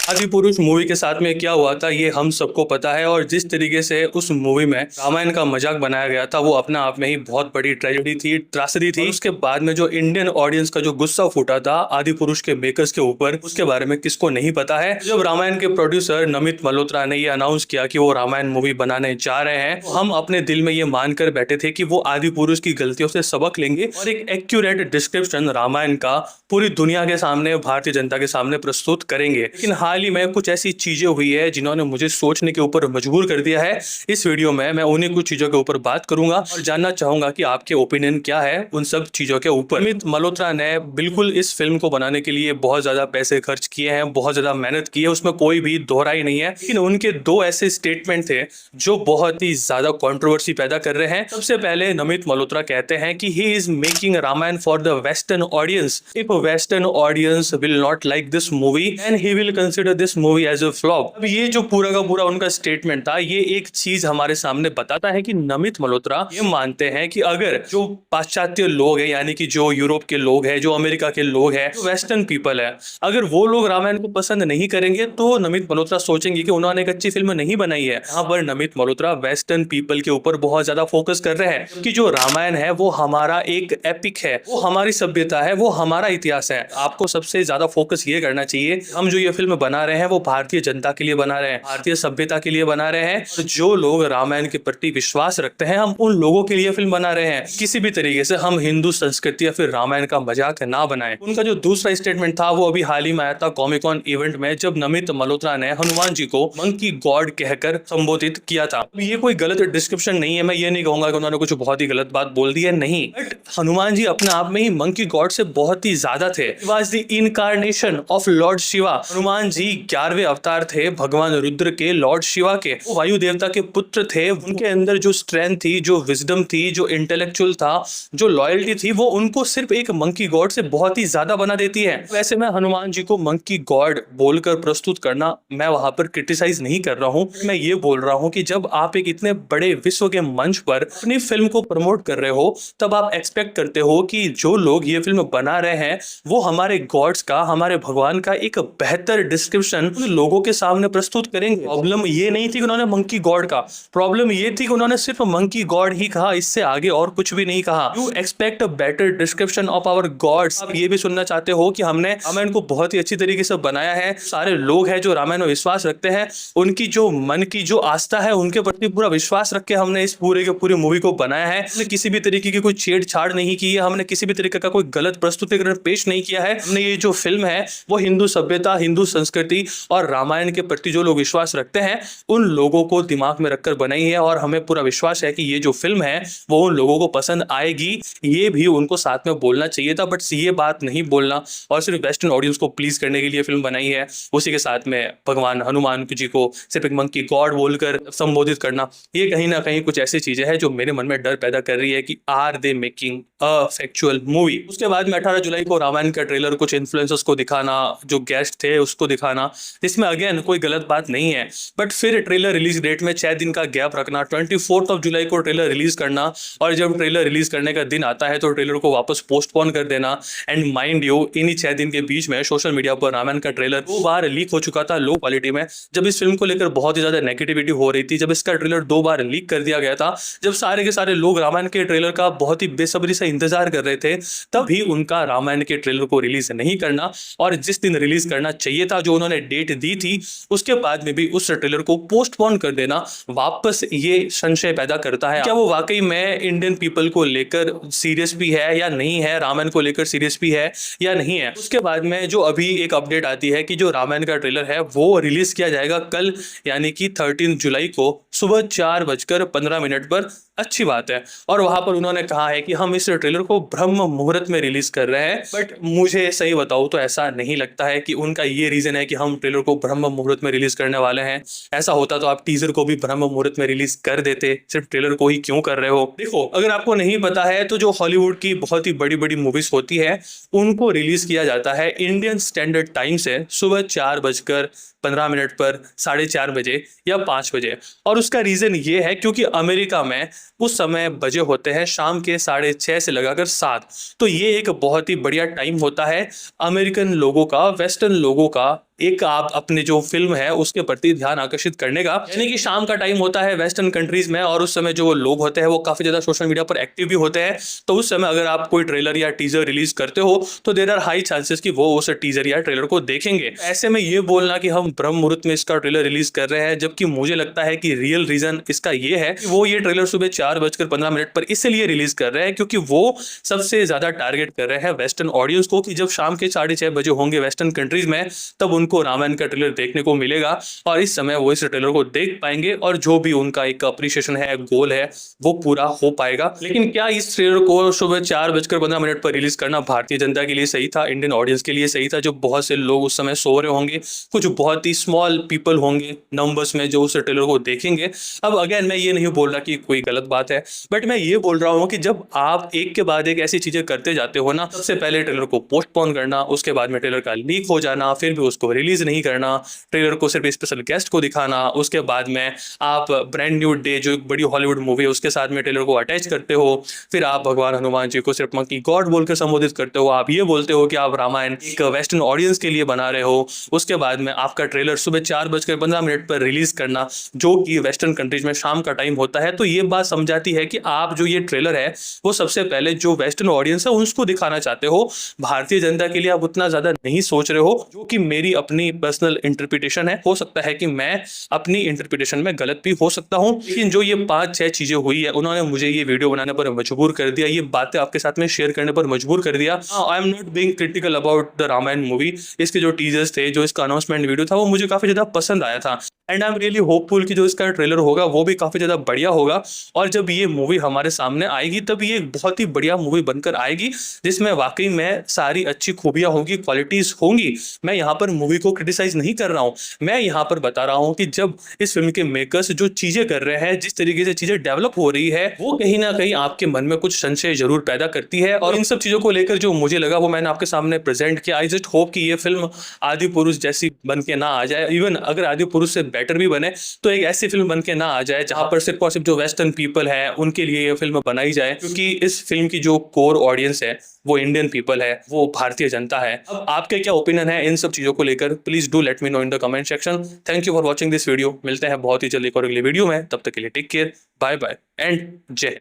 आदि पुरुष मूवी के साथ में क्या हुआ था ये हम सबको पता है, और जिस तरीके से उस मूवी में रामायण का मजाक बनाया गया था वो अपने आप में ही बहुत बड़ी ट्रेजेडी थी, त्रासदी थी। उसके बाद में जो इंडियन ऑडियंस का जो गुस्सा फूटा था आदि पुरुष के मेकर्स के ऊपर, उसके बारे में किसको नहीं पता है। जब रामायण के प्रोड्यूसर नमित मल्होत्रा ने ये अनाउंस किया कि वो रामायण मूवी बनाने जा रहे हैं, तो हम अपने दिल में ये मानकर बैठे थे कि वो आदि पुरुष की गलतियों से सबक लेंगे और एक एक्यूरेट डिस्क्रिप्शन रामायण का पूरी दुनिया के सामने, भारतीय जनता के सामने प्रस्तुत करेंगे। लेकिन हाल ही में कुछ ऐसी चीजें हुई है जिन्होंने मुझे सोचने के ऊपर मजबूर कर दिया है। इस वीडियो में मैं उन्हीं कुछ चीजों के ऊपर बात करूंगा और जानना चाहूंगा कि आपके ओपिनियन क्या है उन सब चीजों के ऊपर। नमित मल्होत्रा ने बिल्कुल इस फिल्म को बनाने के लिए बहुत ज्यादा पैसे खर्च किए हैं, बहुत ज्यादा मेहनत की है, उसमें कोई भी दोहराई नहीं है। लेकिन उनके दो ऐसे स्टेटमेंट थे जो बहुत ही ज्यादा कंट्रोवर्सी पैदा कर रहे हैं। सबसे पहले नमित मल्होत्रा कहते हैं कि he is making Ramayan for the western audience. If western audience will not like this movie and he will consider this movie as a flop. अब ये जो पूरा का पूरा उनका स्टेटमेंट था, ये एक चीज हमारे सामने बताता है कि नमित मल्होत्रा ये मानते हैं कि अगर जो पाश्चात्य लोग हैं, यानी कि जो यूरोप के लोग हैं, जो अमेरिका के लोग हैं, जो वेस्टर्न पीपल है, अगर वो लोग रामायण को पसंद नहीं करेंगे तो नमित मल्होत्रा सोचेंगे कि उन्होंने एक अच्छी फिल्म नहीं बनाई है। यहाँ पर नमित मल्होत्रा वेस्टर्न पीपल के ऊपर बहुत ज्यादा फोकस कर रहे हैं कि जो रामायण है वो हमारा एक एपिक है, वो हमारी सभ्यता है, वो हमारा इतिहास है। आपको सबसे ज्यादा फोकस ये करना चाहिए, हम जो ये फिल्म बना रहे हैं वो भारतीय जनता के लिए बना रहे हैं, भारतीय सभ्यता के लिए बना रहे हैं, और जो लोग रामायण के प्रति विश्वास रखते हैं हम उन लोगों के लिए फिल्म बना रहे हैं। किसी भी तरीके से हम हिंदू संस्कृति या फिर रामायण का मजाक ना बनाएं। उनका जो दूसरा स्टेटमेंट था वो अभी हाल ही में आया था कॉमिकॉन इवेंट में, जब नमित मल्होत्रा ने हनुमान जी को मंकी गॉड कहकर संबोधित किया था। ये कोई गलत डिस्क्रिप्शन नहीं है, मैं ये नहीं कहूंगा कि उन्होंने कुछ बहुत ही गलत बात बोल दी है, नहीं। बट हनुमान जी अपने आप में ही मंकी गॉड से बहुत ही ज्यादा थे। Was the incarnation of lord Shiva. Hanuman ji 11वें अवतार थे भगवान रुद्र के, लॉर्ड शिवा के। वो वायु देवता के पुत्र थे। उनके अंदर जो स्ट्रेंथ थी, जो विजडम थी, जो इंटेलेक्चुअल था, जो लॉयल्टी थी, वो उनको सिर्फ एक मंकी गॉड से बहुत ही ज्यादा बना देती है। वैसे मैं हनुमान जी को मंकी गॉड बोलकर प्रस्तुत करना, मैं वहां पर क्रिटिसाइज नहीं कर रहा हूं। मैं ये बोल रहा हूं कि जब आप एक इतने बड़े विश्व के मंच पर अपनी फिल्म को प्रमोट कर रहे हो, तब आप एक्सपेक्ट करते हो कि जो लोग ये फिल्म बना रहे हैं वो हमारे गॉड्स का, हमारे भगवान का एक बेहतर डिस्क्रिप्शन लोगों के सामने प्रस्तुत करेंगे। प्रॉब्लम ये नहीं थी कि उन्होंने मंकी गॉड का, प्रॉब्लम ये थी कि उन्होंने सिर्फ मंकी गॉड ही कहा, इससे आगे और कुछ भी नहीं कहा। You expect a better description of our gods. आप ये भी सुनना चाहते हो कि हमने रामायण को बहुत ही अच्छी तरीके से बनाया है, सारे लोग हैं जो रामायण में विश्वास रखते हैं, उनकी जो मन की जो आस्था है उनके प्रति पूरा विश्वास रख के हमने इस पूरे के पूरी मूवी को बनाया है। हमने किसी भी तरीके की कोई छेड़छाड़ नहीं की है, हमने किसी भी तरीके का कोई गलत प्रस्तुतिकरण पेश नहीं किया है। हमने ये जो फिल्म है वो हिंदू सभ्यता, हिंदू संस्कृति और रामायण के प्रति जो लोग विश्वास रखते हैं उन लोगों को दिमाग में रखकर बनाई है, और हमें पूरा विश्वास है कि ये जो फिल्म है वो उन लोगों को पसंद आएगी। ये भी उनको साथ में बोलना चाहिए था, बट ये बात नहीं बोलना और सिर्फ वेस्टर्न ऑडियंस को प्लीज करने के लिए फिल्म बनाई है, उसी के साथ में भगवान हनुमान जी को सिर्फ एक मंकी गॉड बोलकर संबोधित करना, ये कहीं ना कहीं कुछ ऐसी चीजें हैं जो मेरे मन में डर पैदा कर रही है कि are they making a factual movie. उसके बाद में 18 जुलाई को रामायण का ट्रेलर कुछ इन्फ्लुएंसर्स को दिखाना, जो गेस्ट थे उसको दिखाना, इसमें अगेन कोई गलत बात नहीं है, बट फिर ट्रेलर रिलीज डेट में 6 दिन का गैप रखना, 24 जुलाई को ट्रेलर रिलीज करना, और जब ट्रेलर रिलीज करने का दिन आता है तो ट्रेलर को वापस पोस्टपोन कर देना। एंड माइंड यू, इन्हीं 6 दिन के बीच में सोशल मीडिया पर रामायण का ट्रेलर 2 बार लीक हो चुका था लो क्वालिटी में। जब इस फिल्म को लेकर बहुत ही ज्यादा नेगेटिविटी हो रही थी, जब इसका ट्रेलर 2 बार लीक कर दिया गया था, जब सारे के सारे लोग रामायण के ट्रेलर का बहुत ही बेसब्री से इंतजार कर रहे थे, तब भी उनका रामायण के ट्रेलर को रिलीज नहीं करना, और जिस दिन रिलीज करना चाहिए था, जो उन्होंने डेट दी थी, उसके बाद में भी उस ट्रेलर को पोस्टपोन कर देना वापस ये संशय पैदा करता है, क्या वो वाकई में इंडियन पीपल को लेकर सीरियस भी है या नहीं है, रामायण को लेकर सीरियस भी है या नहीं है। उसके बाद में जो अभी एक अपडेट आती है कि जो रामायण का ट्रेलर है वो रिलीज किया जाएगा कल, यानी कि 13 जुलाई को सुबह 4:15 पर। अच्छी बात है, और वहां पर उन्होंने कहा है कि हम इस ट्रेलर को ब्रह्म मुहूर्त में रिलीज कर रहे हैं, बट मुझे सही बताऊं तो ऐसा नहीं लगता है कि उनका ये रीजन है कि हम ट्रेलर को ब्रह्म मुहूर्त में रिलीज करने वाले हैं। ऐसा होता तो आप टीजर को भी ब्रह्म मुहूर्त में रिलीज कर देते, सिर्फ ट्रेलर को ही क्यों कर रहे हो। देखो, अगर आपको नहीं पता है तो जो हॉलीवुड की बहुत ही बड़ी बड़ी मूवीज होती है उनको रिलीज किया जाता है इंडियन स्टैंडर्ड टाइम से सुबह 4:15 पर, 4:30 बजे या 5 बजे। और उसका रीजन ये है क्योंकि अमेरिका में उस समय बजे होते हैं शाम के 6:30 से लगाकर 7, तो ये एक बहुत ही बढ़िया टाइम होता है अमेरिकन लोगों का, वेस्टर्न लोगों का एक आप अपने जो फिल्म है उसके प्रति ध्यान आकर्षित करने का। यानी कि शाम का टाइम होता है वेस्टर्न कंट्रीज में, और उस समय जो लोग होते हैं वो काफी ज्यादा सोशल मीडिया पर एक्टिव भी होते हैं। तो उस समय अगर आप कोई ट्रेलर या टीजर रिलीज करते हो तो देयर आर हाई चांसेस कि वो उस टीजर या ट्रेलर को देखेंगे। ऐसे में ये बोलना कि हम ब्रह्म मुहूर्त में इसका ट्रेलर रिलीज कर रहे हैं, जबकि मुझे लगता है कि रियल रीजन इसका ये है कि वो ये ट्रेलर सुबह 4:15 पर इसलिए रिलीज कर रहे हैं क्योंकि वो सबसे ज्यादा टारगेट कर रहे हैं वेस्टर्न ऑडियंस को, कि जब शाम के 6:30 बजे होंगे वेस्टर्न कंट्रीज में तब उनको रामायण का ट्रेलर देखने को मिलेगा, और इस समय वो इस ट्रेलर को देख पाएंगे और जो भी उनका एक अप्रिशिएशन है, गोल है, वो पूरा हो पाएगा। लेकिन क्या इस ट्रेलर को सुबह 4:15 पर रिलीज करना भारतीय जनता के लिए सही था, इंडियन ऑडियंस के लिए सही था? जो बहुत से लोग उस समय सो रहे होंगे, कुछ बहुत ही स्मॉल पीपल होंगे नंबर्स में जो उस ट्रेलर को देखेंगे। अब अगेन मैं ये नहीं बोल रहा कि कोई गलत बात है, बट मैं ये बोल रहा हूँ कि जब आप एक के बाद एक ऐसी चीजें करते जाते हो ना, सबसे पहले ट्रेलर को पोस्टपोन करना, उसके बाद में ट्रेलर का लीक हो जाना, फिर भी उसको रिलीज नहीं करना, ट्रेलर को सिर्फ स्पेशल गेस्ट को दिखाना, उसके बाद में आप ब्रांड न्यू डे जो एक बड़ी हॉलीवुड मूवी है उसके साथ में ट्रेलर को अटैच करते हो, फिर आप भगवान हनुमान जी को सिर्फ मंकी गॉड बोलकर संबोधित करते हो, आप ये बोलते हो कि आप रामायण एक वेस्टर्न ऑडियंस के लिए बना रहे हो, उसके बाद में आपका ट्रेलर सुबह 4:15 पर रिलीज करना जो कि वेस्टर्न कंट्रीज में शाम का टाइम होता है। तो ये बात समझाती है कि आप जो ये ट्रेलर है वो सबसे पहले जो वेस्टर्न ऑडियंस है उसको दिखाना चाहते हो, भारतीय जनता के लिए आप उतना ज्यादा नहीं सोच रहे हो, जो कि मेरी अपनी पर्सनल इंटरप्रिटेशन है। हो सकता है कि मैं अपनी इंटरप्रिटेशन में गलत भी हो सकता हूं, लेकिन जो ये 5-6 चीजें हुई है उन्होंने मुझे ये वीडियो बनाने पर मजबूर कर दिया, ये बातें आपके साथ में शेयर करने पर मजबूर कर दिया। I am not being critical about the Ramayan movie. इसके जो टीजर्स थे, जो इसका अनाउंसमेंट वीडियो था, वो मुझे काफी ज्यादा पसंद आया था, and I am really hopeful कि जो इसका ट्रेलर होगा वो भी काफी ज्यादा बढ़िया होगा, और जब ये मूवी हमारे सामने आएगी तब ये एक बहुत ही बढ़िया मूवी बनकर आएगी जिसमें वाकई में सारी अच्छी खूबियां होंगी, क्वालिटीज होंगी। मैं यहाँ पर मूवी को क्रिटिसाइज नहीं कर रहा हूँ, मैं यहाँ पर बता रहा हूँ कि जब इस फिल्म के मेकर्स जो चीजें कर रहे हैं, जिस तरीके से चीजें डेवलप हो रही है, वो कहीं ना कहीं आपके मन में कुछ संशय जरूर पैदा करती है। और इन सब चीजों को लेकर जो मुझे लगा वो मैंने आपके सामने प्रेजेंट किया। आई जस्ट होप कि ये फिल्म आदि पुरुष जैसी बन के ना आ जाए, इवन अगर आदि पुरुष से बेटर भी बने तो एक ऐसी फिल्म बन के ना आ जाए जहां पर सिर्फ और सिर्फ जो वेस्टर्न पीपल है उनके लिए ये फिल्म बनाई जाए, क्योंकि इस फिल्म की जो कोर ऑडियंस है वो इंडियन पीपल है, वो भारतीय जनता है। अब आपके क्या ओपिनियन है इन सब चीजों को लेकर? Please do let me know in the comment section. Thank you for watching this video. मिलते हैं बहुत ही जल्दी एक और अगली वीडियो में, तब तक के लिए take care, bye bye and जय हिंद।